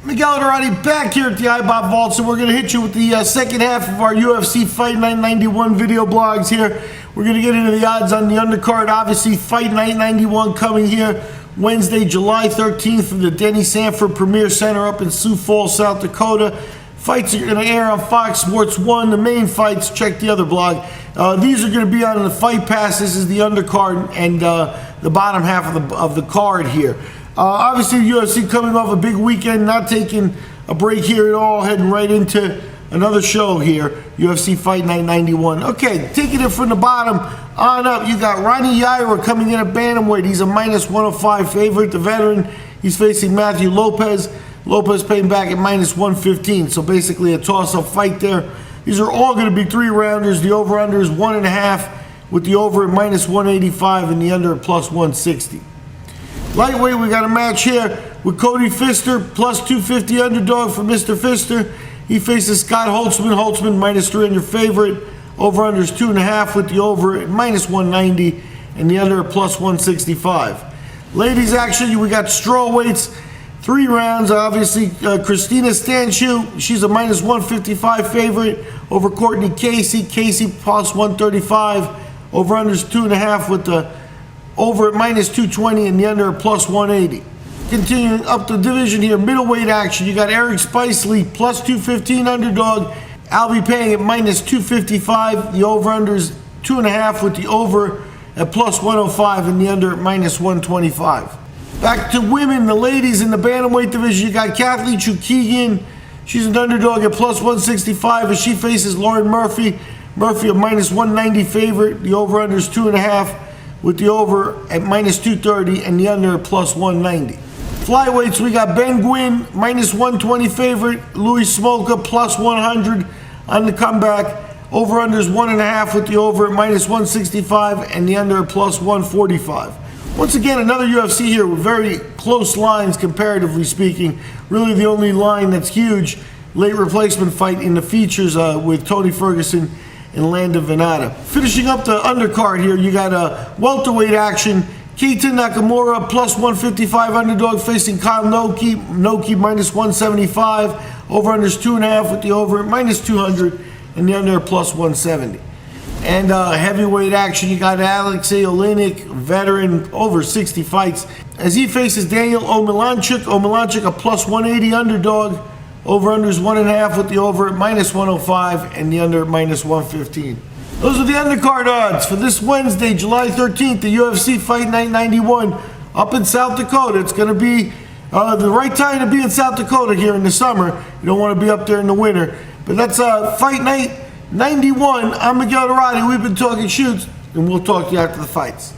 Miguel Dorati back here at the iBot Vault, so we're going to hit you with the second half of our UFC Fight Night 91 video blogs here. We're going to get into the odds on the undercard. Obviously, Fight Night 91 coming here Wednesday, July 13th from the Denny Sanford Premier Center up in Sioux Falls, South Dakota. Fights are going to air on Fox Sports 1. The main fights, check the other blog. These are going to be on the Fight Pass. This is the undercard and the bottom half of the card here. Obviously, the UFC coming off a big weekend, not taking a break here at all, heading right into another show here, UFC Fight Night 91. Okay, taking it from the bottom on up, you got Ronnie Yaira coming in at bantamweight. He's a minus 105 favorite, the veteran. He's facing Matthew Lopez. Lopez paying back at minus 115, so basically a toss-up fight there. These are all going to be 3-rounders. The over-under is 1.5, with the over at minus 185 and the under at plus 160. Lightweight, we got a match here with Cody Pfister, plus 250 underdog for Mr. Pfister. He faces Scott Holtzman. Holtzman minus 300 favorite. Over-under is 2.5 with the over at minus 190 and the under at plus 165. Ladies action, we got strawweights, 3 rounds. Obviously, Christina Stanchu, she's a minus 155 favorite over Courtney Casey. Casey plus 135. Over-under is 2.5 with the over at minus 220 and the under at plus 180. Continuing up the division here, middleweight action. You got Eric Spicely plus 215 underdog. I'll be paying at minus 255. The over-under is 2.5 with the over at plus 105 and the under at minus 125. Back to women, the ladies in the bantamweight division. You got Kathleen Chookagian. She's an underdog at plus 165 as she faces Lauren Murphy. Murphy a minus 190 favorite. The over-under is 2.5 with the over at minus 230 and the under at plus 190. Flyweights, we got Ben Gwynn, minus 120 favorite. Louis Smolka, plus 100 on the comeback. Over-under is 1.5 with the over at minus 165 and the under at plus 145. Once again, another UFC here with very close lines comparatively speaking. Really the only line that's huge, late replacement fight in the features with Tony Ferguson and Landa Venata. Finishing up the undercard here, you got a welterweight action. Keita Nakamura plus 155 underdog facing Kyle Noki. Noki minus 175. Over-under is 2.5 with the over minus 200 and the under plus 170. And heavyweight action, you got Alexei Oleinik, veteran, over 60 fights, as he faces Daniel Omilanchuk. Omilanchuk a plus 180 underdog. Over-under is 1.5 with the over at minus 105 and the under at minus 115. Those are the undercard odds for this Wednesday, July 13th, the UFC Fight Night 91 up in South Dakota. It's going to be the right time to be in South Dakota here in the summer. You don't want to be up there in the winter. But that's Fight Night 91. I'm Miguel Dorati. We've been talking shoots, and we'll talk to you after the fights.